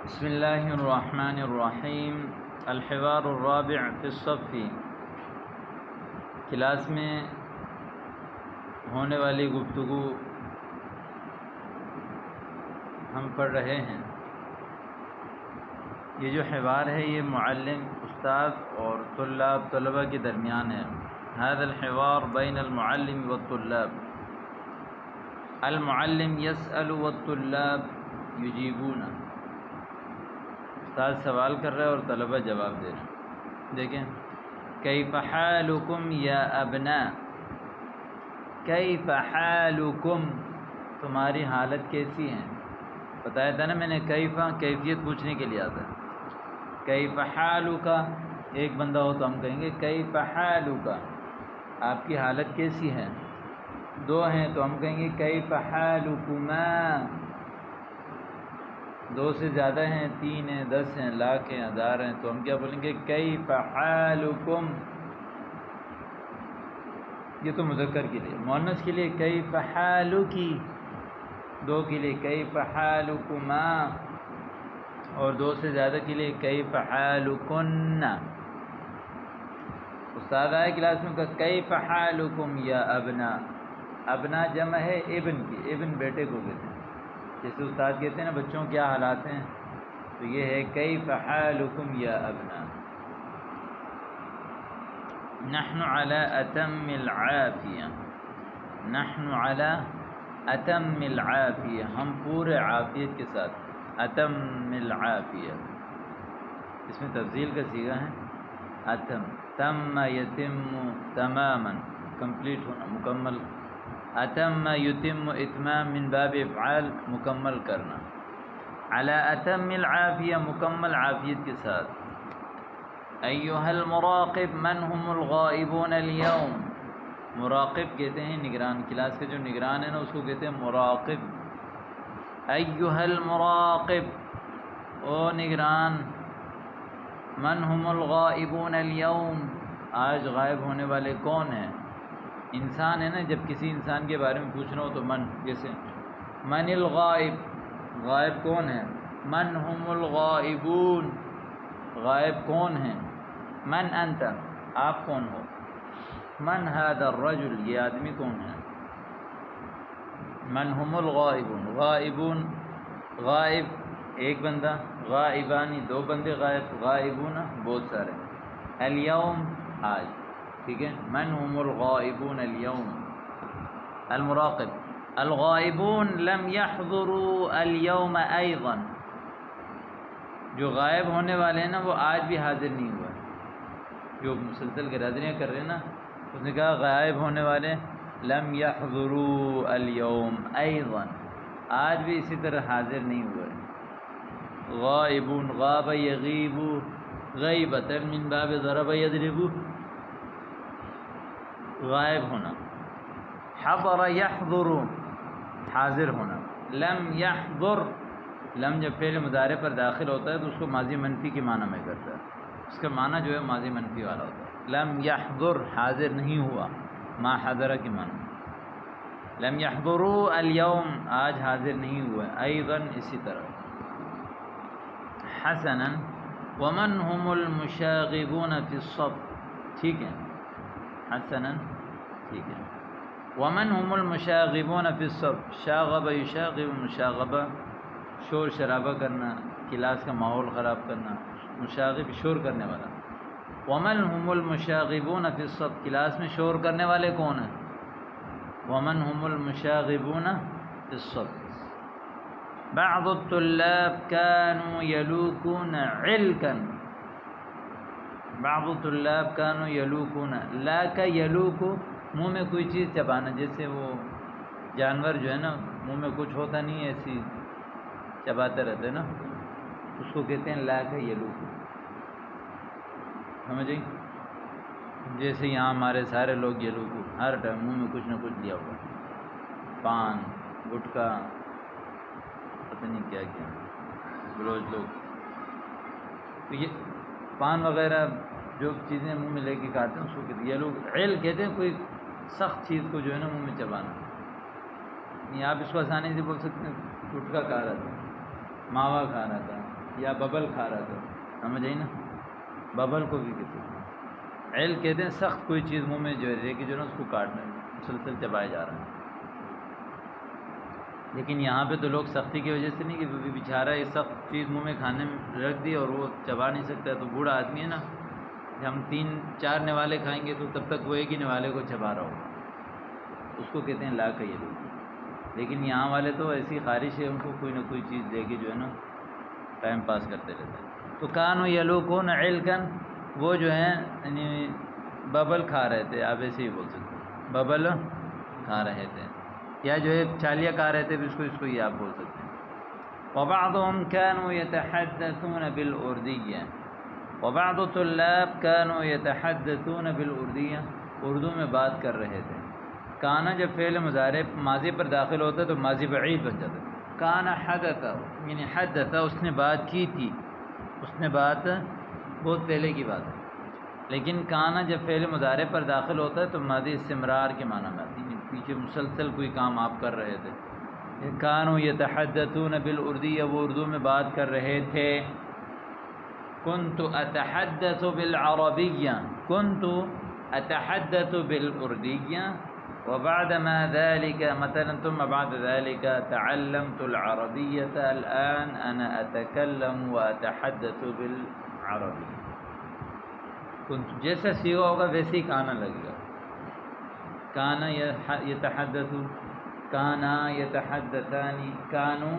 بسم اللہ الرحمن الرحیم الحوار الرابع فی الصف، کلاس میں ہونے والی گفتگو ہم پڑھ رہے ہیں۔ یہ جو حوار ہے یہ معلم، استاد اور طلبہ کے درمیان ہے۔ هذا الحوار بین المعلم والطلاب، المعلم يسأل والطلاب يجيبون۔ استاد سوال کر رہے ہیں اور طلبہ جواب دے رہے ہیں۔ دیکھیں، کیف حالکم یا ابناء، کیف حالکم، تمہاری حالت کیسی ہے؟ بتایا تھا نا میں نے، کیفیت پوچھنے کے لیے آتا ہے۔ کیف حالک، ایک بندہ ہو تو ہم کہیں گے کیف حالک، آپ کی حالت کیسی ہے؟ دو ہیں تو ہم کہیں گے کیف حالکما، دو سے زیادہ ہیں، تین ہیں، 10 ہیں، لاکھ ہیں، ہزار ہیں، تو ہم کیا بولیں گے کیف حالکم۔ یہ تو مذکر کے لیے۔ مؤنث کے لیے کیف حالکی، دو کے لیے کیف حالکما، اور دو سے زیادہ کے لیے کیف حالکن۔ استاد آئے کلاس میں کہا کیف حالکم یا ابنا، ابنا جمع ہے ابن کی، ابن بیٹے کو کہتے ہیں۔ جیسے استاد کہتے ہیں نا بچوں کیا حالات ہیں، تو یہ ہے کیف حالکم یا ابنا۔ نحن علی اتم العافیہ، نحن علی اتم العافیہ، ہم پورے عافیت کے ساتھ، اتم العافیہ، اس میں تفضیل کا صیغہ ہے اتم، تم یتم تماما، کمپلیٹ ہونا، مکمل، اتم یتم اتمام من باب افعال، مکمل کرنا، علی اتم العافیہ، مکمل عافیت کے ساتھ۔ ایھا المراقب من هم الغائبون اليوم، مراقب کہتے ہیں نگران، کلاس کے جو نگران ہے نا اس کو کہتے ہیں مراقب۔ ایھا المراقب، او نگران، من هم الغائبون اليوم، آج غائب ہونے والے کون ہیں؟ انسان ہے نا، جب کسی انسان کے بارے میں پوچھنا ہو تو من، جیسے من الغائب، غائب کون ہے؟ من هم الغائبون، غائب کون ہیں؟ من انت، آپ کون ہو؟ من هذا الرجل، یہ آدمی کون ہے؟ من هم الغائبون، غائبون، غائب ایک بندہ، غائبانی دو بندے غائب، غائبون بہت سارے، اليوم آج، ٹھیک ہے۔ من هم الغائبون اليوم، المراقب، الغائبون لم يحضروا اليوم ايضا، جو غائب ہونے والے ہیں نا وہ آج بھی حاضر نہیں ہوئے، جو مسلسل گرادریاں کر رہے ہیں نا، اس نے کہا غائب ہونے والے لم يحضروا اليوم ايضا، آج بھی اسی طرح حاضر نہیں ہوئے۔ غائبون، غاب یغیب، غیبۃ من باب ضرب یضرب، غائب ہونا۔ حضر یحضر، حاضر ہونا۔ لم یحضر، لم جب فعل مضارع پر داخل ہوتا ہے تو اس کو ماضی منفی کے معنی میں کرتا ہے، اس کا معنی جو ہے ماضی منفی والا ہوتا ہے۔ لم یحضر، حاضر نہیں ہوا، ما حضر کے معنی۔ لم یحضروا اليوم، آج حاضر نہیں ہوئے، ایضا اسی طرح۔ حسنا، ومن هم المشاغبون في الصف، ٹھیک ہے، حسنا، ٹھیک ہے۔ ومن هم المشاغبون في الصف، شاغب یشاغب، مشاغبہ شور شرابہ کرنا، کلاس کا ماحول خراب کرنا، مشاغب شور کرنے والا۔ ومن هم المشاغبون في الصف، کلاس میں شور کرنے والے کون ہیں؟ ومن هم المشاغبون في الصف۔ بعض الطلاب كانوا يلوكون علكا، بعض الطلاب كانوا يلوكون، لاک یلوک، منہ میں کوئی چیز چبانا، جیسے وہ جانور جو ہے نا منہ میں کچھ ہوتا نہیں ہے ایسی چباتے رہتے نا، اس کو کہتے ہیں لاک یلوک، سمجھیں؟ جیسے یہاں ہمارے سارے لوگ یلوک، ہر ٹائم منہ میں کچھ نہ کچھ لیا ہوا، پان، گٹکا، پتہ نہیں کیا کیا، بلوچ لوگ تو یہ پان وغیرہ جو چیزیں منہ میں لے کے کھاتے ہیں اس کو کہتے ہیں، یہ لوگ عیل کہتے ہیں کوئی سخت چیز کو جو ہے نا منہ میں چبانا۔ نہیں، آپ اس کو آسانی سے بول سکتے ہیں گٹکا کھا رہا تھا، ماوا کھا رہا تھا، یا ببل کھا رہا تھا، سمجھ آئی نا، ببل کو بھی کہتے ہیں۔ عل کہتے ہیں سخت کوئی چیز منہ میں جو ہے کہ جو نا اس کو کاٹنا مسلسل چبائے جا رہا ہے۔ لیکن یہاں پہ تو لوگ سختی کی وجہ سے نہیں، کہ بیچارہ یہ سخت چیز منہ میں کھانے میں رکھ دی اور وہ چبا نہیں سکتا، تو بوڑھا آدمی ہے نا، ہم 3-4 نوالے کھائیں گے تو تب تک وہ ایک ہی نوالے کو چبا رہا ہوگا، اس کو کہتے ہیں لا کہیے لوگ۔ لیکن یہاں والے تو ایسی خارش ہے، ان کو کوئی نہ کوئی چیز دے کے جو ہے نا ٹائم پاس کرتے رہتے ہیں۔ تو کانو یلوکون علکن، وہ جو ہیں یعنی ببل کھا رہے تھے، آپ ایسے ہی بول سکتے ہیں ببل کھا رہے تھے، یا جو ہے چالیاں کھا رہے تھے بھی اس کو ہی آپ بول سکتے ہیں۔ وبعضهم كانوا يتحدثون بالأردية، وبعض الطلاب كانوا يتحدثون بالأردية، اردو میں بات کر رہے تھے۔ کانا جب فعل مضارع ماضی پر داخل ہوتا ہے تو ماضی بعید بن جاتا ہے۔ کانا حدث یعنی حدث، اس نے بات کی تھی، اس نے بات بہت پہلے کی بات ہے۔ لیکن کانا جب فعل مضارع پر داخل ہوتا ہے تو ماضی استمرار کے معنی میں آتی ہے، پیچھے مسلسل کوئی کام آپ کر رہے تھے۔ کانوا یتحدثون بالاردیہ، وہ اردو میں بات کر رہے تھے۔ کنت اتحدث بالعربیہ، کنت اتحدث بالاردیہ، وبعدما ذلك مثلا ثم بعد ذلك تعلمت العربية، الآن أنا أتكلم وأتحدث بالعربية۔ کنت جیسا سیغا ہوگا ویسے ہی کانا لگے گا۔ کانا یتحدث، کانا یتحدثانی، کانو،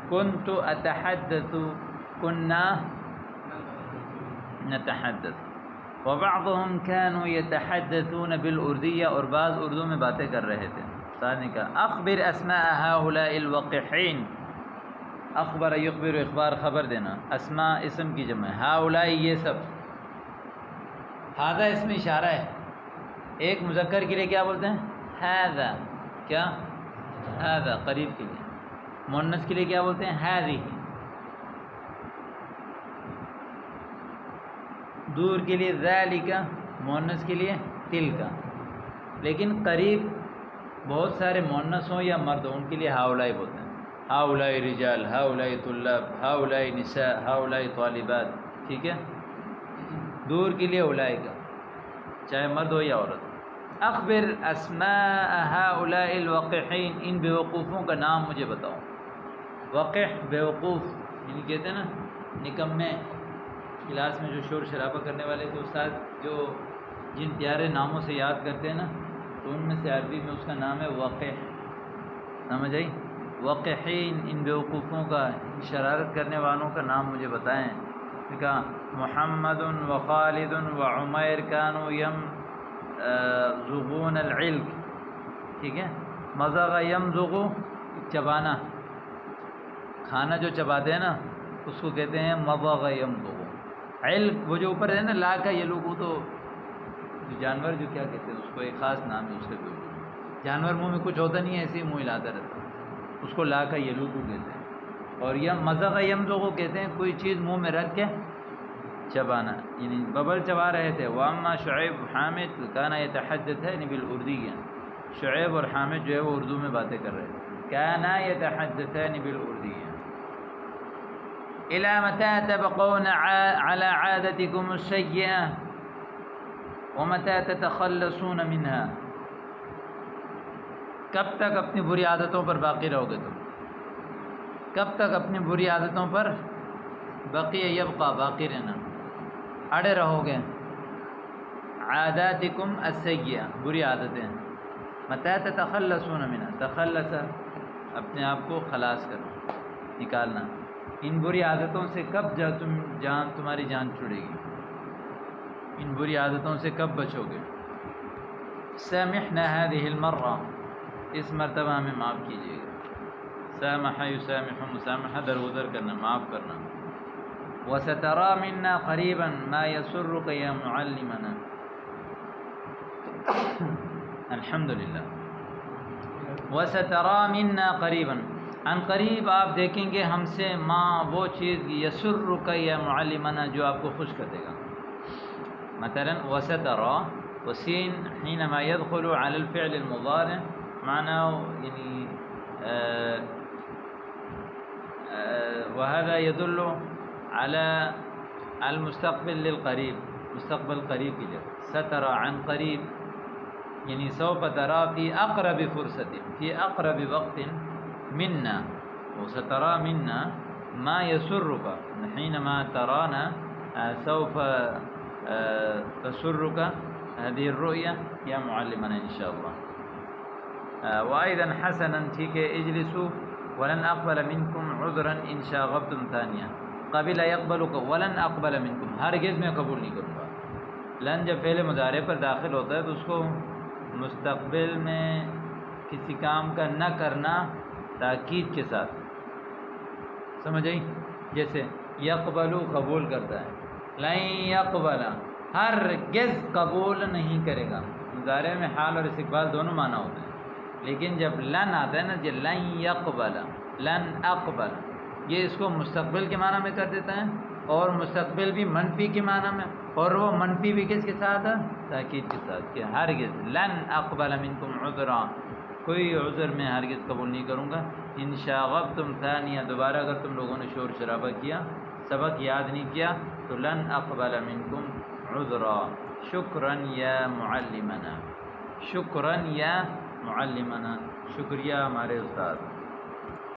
کنت اتحدث، کنا نتحدث، وبعضهم كانوا يتحدثون بالاردية، اور بعض اردو میں باتیں کر رہے تھے۔ ثانی کا اخبر اسماء هؤلاء الوقحين، اخبر یخبر، اخبار خبر دینا، اسماء اسم کی جمع، هؤلاء یہ سب، ہذا اسم اشارہ ہے، ایک مذکر کے لیے کیا بولتے ہیں هذا، کیا هذا قریب کے لیے، مؤنث کے لیے کیا بولتے ہیں هذه، دور کے لیے ذالک، مؤنث کے لیے تلک۔ لیکن قریب بہت سارے مؤنث ہوں یا مرد ہوں ان کے لیے ہاؤلائی بولتے ہیں، ہاؤلائی رجال، ہاؤلائی طلاب، ہاؤلائی نساء، ہاؤلائی طالبات، ٹھیک ہے۔ دور کے لیے اولائک، چاہے مرد ہو یا عورت۔ اخبر اسماء هؤلاء الوقحین، ان بیوقوفوں کا نام مجھے بتاؤ۔ وقح بیوقوف یعنی کہتے ہیں نا نکمے، کلاس میں جو شور شرابہ کرنے والے تھے استاد، جو جن پیارے ناموں سے یاد کرتے ہیں نا، تو ان میں سے عربی میں اس کا نام ہے وقح، سمجھ آئی؟ وقحین، ان بیوقوفوں کا، ان شرارت کرنے والوں کا نام مجھے بتائیں۔ کہا محمد و خالد و عمیر کانوا یمزغون العلک، ٹھیک ہے۔ مزغ یمزغ، چبانا، کھانا جو چباتے ہیں نا اس کو کہتے ہیں مضغ یمضغ۔ علق وہ جو اوپر ہے نا لا کا، یہ لوگ تو جانور جو کیا کہتے ہیں اس کو ایک خاص نام ہے اس کے بھی، جانور منہ میں کچھ ہوتا نہیں ہے ایسے ہی منہ ہلاتا رہتا ہے، اس کو لا کا یہ لوگ کہتے ہیں۔ اور یہ مضغ یمضغ کہتے ہیں کوئی چیز منہ میں رکھ کے چبانا، یعنی ببل چبا رہے تھے۔ واما شعیب حامد کانا یتحدثان بالاردیہ، شعیب اور حامد جو ہے وہ اردو میں باتیں کر رہے تھے۔ کانا یتحدثان بالاردیہ۔ إلى متى تبقون على عادتكم السيئة ومتى تتخلصون منها، کب تک اپنی بری عادتوں پر باقی رہو گے تم، کب تک اپنی بری عادتوں پر بقی یبقى باقی رہنا، اڑے رہو گے۔ عاداتکم السیئہ، بری عادتیں، متى تتخلصون منها، تخلص اپنے آپ کو خلاص کرنا، نکالنا، ان بری عادتوں سے کب تمہاری جان چھڑے گی، ان بری عادتوں سے کب بچو گے۔ سامحنا هذه المرة، اس مرتبہ ہمیں معاف کیجیے گا۔ سامح یسامح، مسامحہ درگزر کرنا، معاف کرنا۔ وسترى منا قریبا ما يسرك یا معلمنا، الحمدللہ۔ وسترى منا قریبا، ان قریب آپ دیکھیں گے ہم سے ماں وہ چیز یسرک یا معلمنا جو آپ کو خوش کر دے گا۔ مثلا وسترى وسین حینما يدخل على الفعل المضارع معناه یعنی وهذا يدل على المستقبل للقریب، مستقبل قریب کی جگہ سترى عن قریب یعنی سوف ترى في اقرب فرصة في اقرب وقت منا، وسترى منا ما يسرك حينما ترانا سوف تسرك هذه الرؤية يا معلمنا ان شاء الله. وأيضا حسنا ٹھیک ہے اجلسوا ولن اقبل منكم عذرا ان شاغبتم ثانیہ قبل يقبل ولن اقبل منكم ہرگز میں قبول نہیں کروں گا. لن جب فعل مضارع پر داخل ہوتا ہے تو اس کو مستقبل میں کسی کام کا نہ کرنا تاکید کے ساتھ، سمجھ آئی؟ جیسے یقبل قبول کرتا ہے، لن یقبل ہرگز قبول نہیں کرے گا. مضارع میں حال اور استقبال دونوں معنی ہوتے ہیں، لیکن جب لن آتا ہے نا جب لن یقبل لن اقبل یہ اس کو مستقبل کے معنی میں کر دیتا ہے، اور مستقبل بھی منفی کے معنی میں، اور وہ منفی بھی کس کے ساتھ ہے؟ تاکید کے ساتھ کہ ہرگز لن اقبل منکم عذرا کوئی عذر میں ہرگز قبول نہیں کروں گا. ان شاغبتم ثانیہ دوبارہ اگر تم لوگوں نے شور شرابہ کیا سبق یاد نہیں کیا تو لن اقبل منکم عذرا. شکرا یا معلمنا، شکرا یا معلمنا، شکریہ ہمارے استاد.